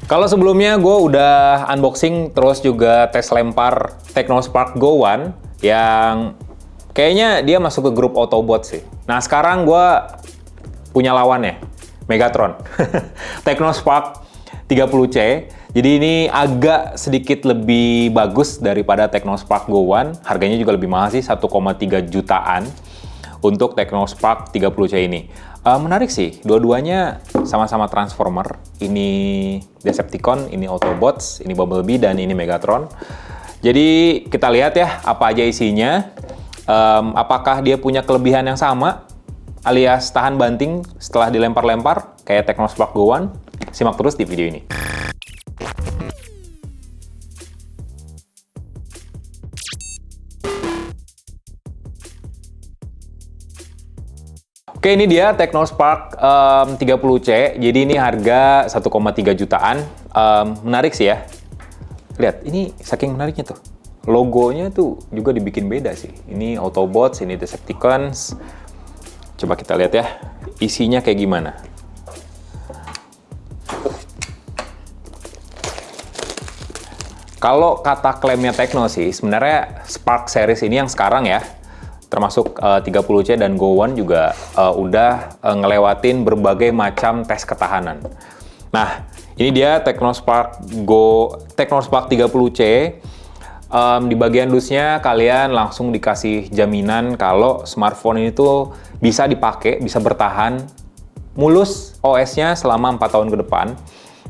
Kalau sebelumnya gue udah unboxing terus juga tes lempar Technospark Go One yang kayaknya dia masuk ke grup Autobot sih. Nah sekarang gue punya lawannya, Megatron. Technospark 30C. Jadi ini agak sedikit lebih bagus daripada Technospark Go One. Harganya juga lebih mahal sih, 1,3 jutaan untuk Technospark 30C ini. Menarik sih, dua-duanya sama-sama Transformer. Ini Decepticon, ini Autobots, ini Bumblebee, dan ini Megatron. Jadi kita lihat ya, apa aja isinya. Apakah dia punya kelebihan yang sama, alias tahan banting setelah dilempar-lempar, kayak Technospark Go One? Simak terus di video ini. Oke, ini dia Technospark 30C. Jadi ini harga 1,3 jutaan. Menarik sih ya. Lihat, ini saking menariknya tuh. Logonya tuh juga dibikin beda sih. Ini Autobots, ini Decepticons. Coba kita lihat ya, isinya kayak gimana. Kalau kata klaimnya Tekno sih, sebenarnya Spark series ini yang sekarang ya, termasuk 30C dan Go One juga udah ngelewatin berbagai macam tes ketahanan. Nah, ini dia Technospark 30C. Di bagian dusnya kalian langsung dikasih jaminan kalau smartphone ini tuh bisa dipakai, bisa bertahan mulus OS-nya selama 4 tahun ke depan.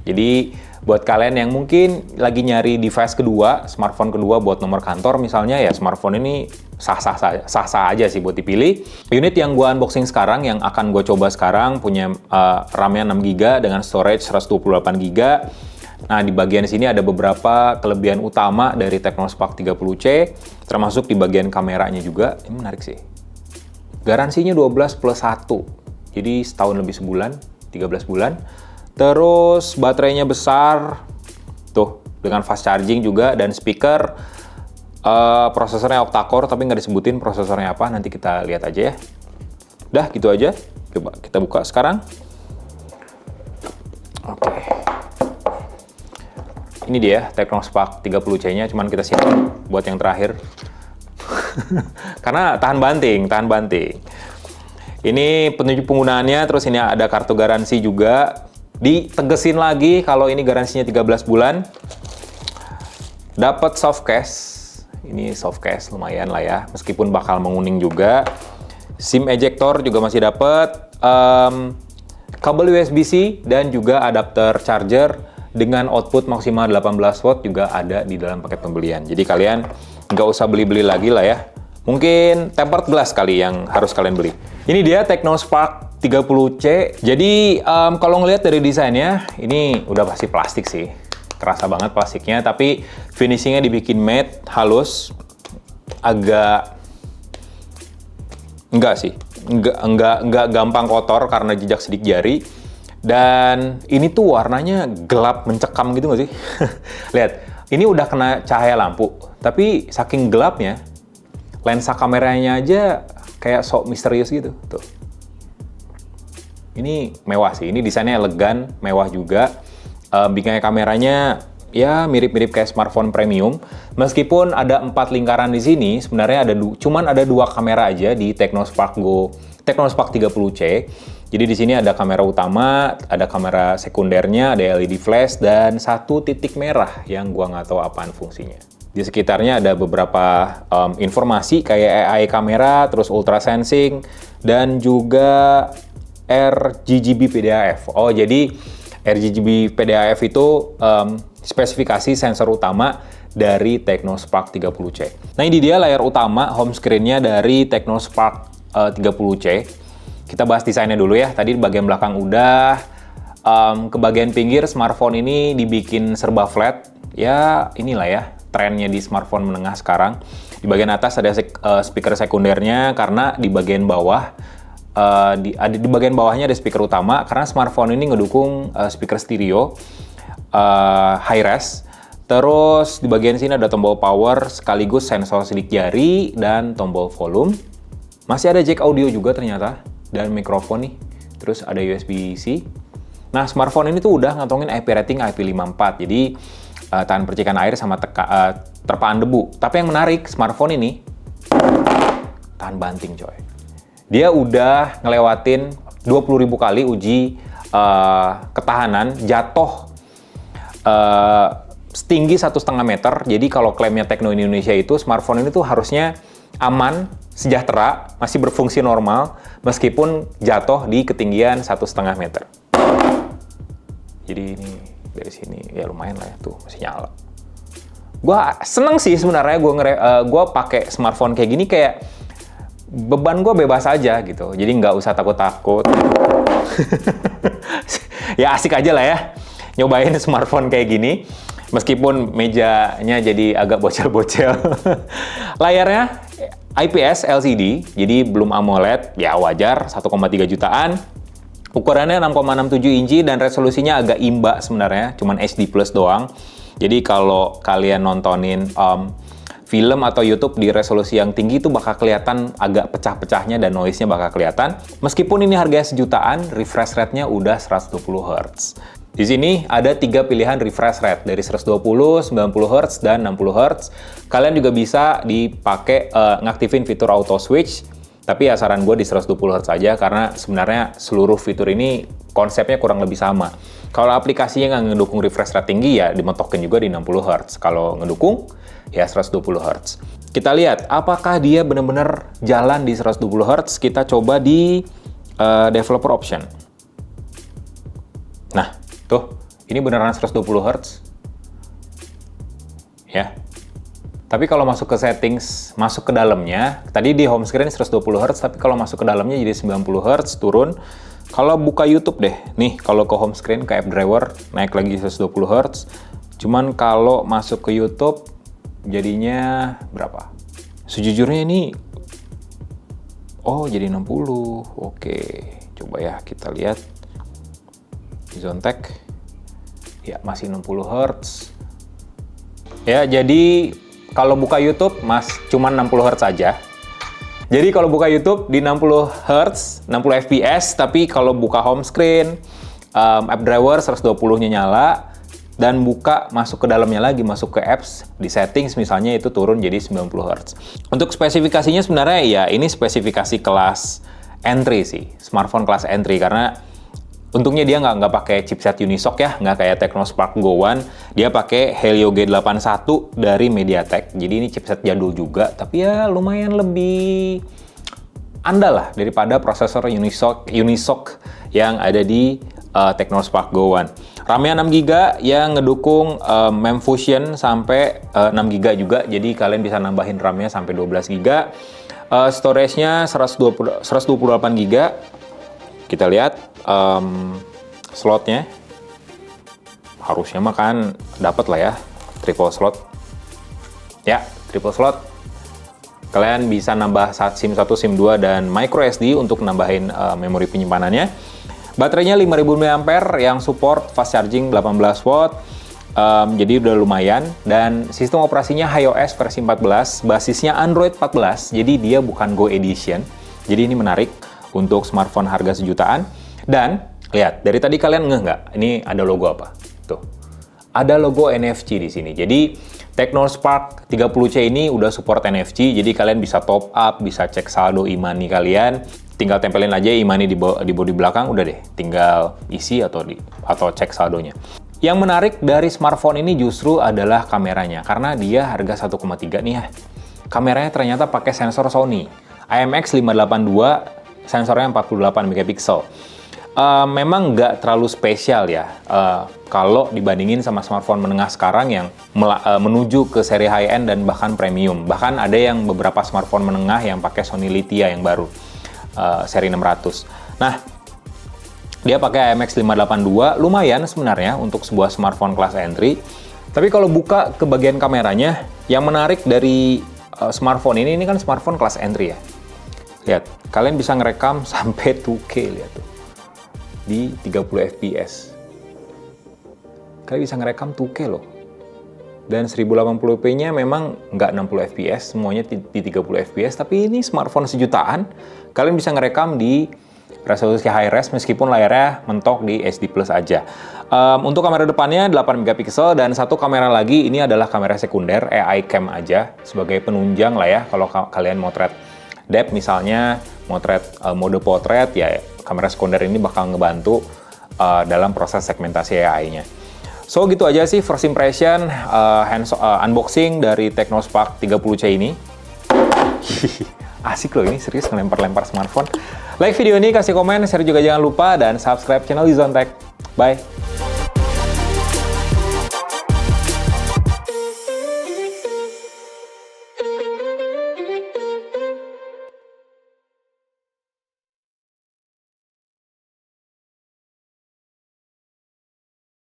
Jadi buat kalian yang mungkin lagi nyari device kedua, smartphone kedua buat nomor kantor misalnya, ya smartphone ini sah-sah aja sih buat dipilih. Unit yang gue unboxing sekarang, yang akan gue coba sekarang, punya RAM-nya 6GB dengan storage 128GB. Nah, di bagian sini ada beberapa kelebihan utama dari Technospark 30C, termasuk di bagian kameranya juga. Ini menarik sih. Garansinya 12+1, jadi setahun lebih sebulan, 13 bulan. Terus baterainya besar, tuh dengan fast charging juga, dan speaker. Prosesornya octa-core, tapi nggak disebutin prosesornya apa, nanti kita lihat aja ya. Udah, gitu aja. Coba kita buka sekarang. Oke. Ini dia Technospark 30C-nya, cuman kita simpan buat yang terakhir. Karena tahan banting. Ini petunjuk penggunaannya, terus ini ada kartu garansi juga. Ditegesin lagi kalau ini garansinya 13 bulan. Dapat soft case. Ini soft case lumayan lah ya, meskipun bakal menguning juga. SIM ejector juga masih dapat. Kabel USB-C dan juga adapter charger dengan output maksimal 18 watt juga ada di dalam paket pembelian. Jadi kalian nggak usah beli-beli lagi lah ya. Mungkin tempered glass kali yang harus kalian beli. Ini dia Technospark 30C. Jadi kalau ngelihat dari desainnya, ini udah pasti plastik sih. Kerasa banget plastiknya, tapi finishingnya dibikin matte, halus, agak enggak gampang kotor karena jejak sidik jari. Dan ini tuh warnanya gelap mencekam gitu nggak sih? Lihat, ini udah kena cahaya lampu, tapi saking gelapnya, lensa kameranya aja kayak sok misterius gitu. Tuh. Ini mewah sih, ini desainnya elegan, mewah juga. Bingkai kameranya ya mirip-mirip kayak smartphone premium. Meskipun ada 4 lingkaran di sini, sebenarnya cuman ada 2 kamera aja di Technospark 30C. Jadi di sini ada kamera utama, ada kamera sekundernya, ada LED flash, dan 1 titik merah yang gua nggak tahu apaan fungsinya. Di sekitarnya ada beberapa informasi kayak AI kamera, terus ultra sensing, dan juga RGB PDAF. Oh, jadi RGB PDAF itu spesifikasi sensor utama dari Technospark 30C. Nah, ini dia layar utama home screen-nya dari Technospark 30C. Kita bahas desainnya dulu ya. Tadi di bagian belakang udah. Ke bagian pinggir smartphone ini dibikin serba flat. Ya, inilah ya trennya di smartphone menengah sekarang. Di bagian atas ada speaker sekundernya, karena di bagian bawah di bagian bawahnya ada speaker utama, karena smartphone ini ngedukung speaker stereo high res. Terus di bagian sini ada tombol power sekaligus sensor sidik jari dan tombol volume. Masih ada jack audio juga ternyata, dan mikrofon nih. Terus ada USB-C. Nah, smartphone ini tuh udah ngantongin IP rating IP54, jadi tahan percikan air sama terpaan debu. Tapi yang menarik, smartphone ini tahan banting, coy. Dia udah ngelewatin 20.000 kali uji ketahanan, jatuh setinggi 1,5 meter. Jadi kalau klaimnya Tekno Indonesia itu, smartphone ini tuh harusnya aman, sejahtera, masih berfungsi normal, meskipun jatuh di ketinggian 1,5 meter. Jadi ini dari sini ya lumayan lah ya, tuh masih nyala. Gua seneng sih sebenarnya gua pakai smartphone kayak gini, kayak beban gua bebas aja gitu. Jadi nggak usah takut-takut. Ya asik aja lah ya nyobain smartphone kayak gini. Meskipun mejanya jadi agak bocel-bocel. Layarnya IPS LCD, jadi belum AMOLED, ya wajar, 1,3 jutaan. Ukurannya 6,67 inci dan resolusinya agak imba sebenarnya, cuman HD Plus doang. Jadi kalau kalian nontonin film atau YouTube di resolusi yang tinggi itu bakal kelihatan agak pecah-pecahnya dan noise-nya bakal kelihatan. Meskipun ini harganya sejutaan, refresh rate-nya udah 120 Hz. Di sini ada 3 pilihan refresh rate, dari 120, 90 Hz, dan 60 Hz. Kalian juga bisa dipakai ngaktifin fitur auto switch. Tapi ya saran gue di 120 Hz aja, karena sebenarnya seluruh fitur ini konsepnya kurang lebih sama. Kalau aplikasinya nggak ngedukung refresh rate tinggi, ya dimentokin juga di 60 Hz. Kalau ngedukung, ya 120 Hz. Kita lihat, apakah dia benar-benar jalan di 120 Hz? Kita coba di developer option. Nah, tuh, ini beneran 120 Hz. Ya. Tapi kalau masuk ke settings, masuk ke dalamnya, tadi di home screen 120 Hz, tapi kalau masuk ke dalamnya jadi 90 Hz, turun. Kalau buka YouTube deh, nih kalau ke home screen, ke app driver, naik lagi 120 Hz. Cuman kalau masuk ke YouTube, jadinya berapa? Sejujurnya ini, oh jadi 60, oke. Coba ya kita lihat, di Zontek, ya masih 60 Hz. Ya, jadi kalau buka YouTube, cuman 60 Hz aja. Jadi kalau buka YouTube di 60 Hz, 60 fps, tapi kalau buka home screen, app driver 120-nya nyala, dan masuk ke dalamnya lagi, masuk ke apps, di settings misalnya itu turun jadi 90 Hz. Untuk spesifikasinya sebenarnya ya ini spesifikasi kelas entry sih, smartphone kelas entry, karena untungnya dia nggak pakai chipset Unisoc ya, nggak kayak Tecno Spark Go One. Dia pakai Helio G81 dari MediaTek. Jadi ini chipset jadul juga, tapi ya lumayan lebih andal lah daripada prosesor Unisoc yang ada di Tecno Spark Go One. RAM-nya 6GB yang ngedukung MEMS sampai 6GB juga, jadi kalian bisa nambahin RAM-nya sampai 12GB. Storage-nya 128GB. Kita lihat slotnya, harusnya mah kan dapat lah ya, triple slot. Ya, triple slot. Kalian bisa nambah SIM 1, SIM 2, dan micro SD untuk nambahin memori penyimpanannya. Baterainya 5000 mAh yang support fast charging 18 watt. Jadi udah lumayan, dan sistem operasinya iOS versi 14, basisnya Android 14, jadi dia bukan Go Edition. Jadi ini menarik untuk smartphone harga sejutaan. Dan lihat, dari tadi kalian nggak? Ini ada logo apa? Tuh. Ada logo NFC di sini. Jadi Tecno Spark 30C ini udah support NFC, jadi kalian bisa top up, bisa cek saldo e-money kalian. Tinggal tempelin aja e-money di bodi belakang, udah deh. Tinggal isi atau cek saldonya. Yang menarik dari smartphone ini justru adalah kameranya, karena dia harga 1,3 nih ya. Kameranya ternyata pakai sensor Sony IMX582, sensornya 48 megapiksel. Memang nggak terlalu spesial ya kalau dibandingin sama smartphone menengah sekarang yang menuju ke seri high-end dan bahkan premium. Bahkan ada yang beberapa smartphone menengah yang pakai Sony Lithia yang baru, seri 600. Nah, dia pakai IMX582, lumayan sebenarnya untuk sebuah smartphone kelas entry. Tapi kalau buka ke bagian kameranya, yang menarik dari smartphone ini kan smartphone kelas entry ya. Lihat, kalian bisa ngerekam sampai 2K, lihat tuh. Di 30 fps. Kalian bisa ngerekam 2K loh. Dan 1080p-nya memang nggak 60 fps, semuanya di 30 fps, tapi ini smartphone sejutaan, kalian bisa ngerekam di resolusi high res meskipun layarnya mentok di HD Plus aja. Untuk kamera depannya 8 megapiksel dan satu kamera lagi ini adalah kamera sekunder, AI cam aja sebagai penunjang lah ya kalau kalian motret depth misalnya, motret mode portrait ya kamera sekunder ini bakal ngebantu dalam proses segmentasi AI-nya. So gitu aja sih first impression unboxing dari Technospark 30C ini. Asik loh ini, serius ngelempar-lempar smartphone. Like video ini, kasih komen, share juga jangan lupa, dan subscribe channel Lizon Tech. Bye!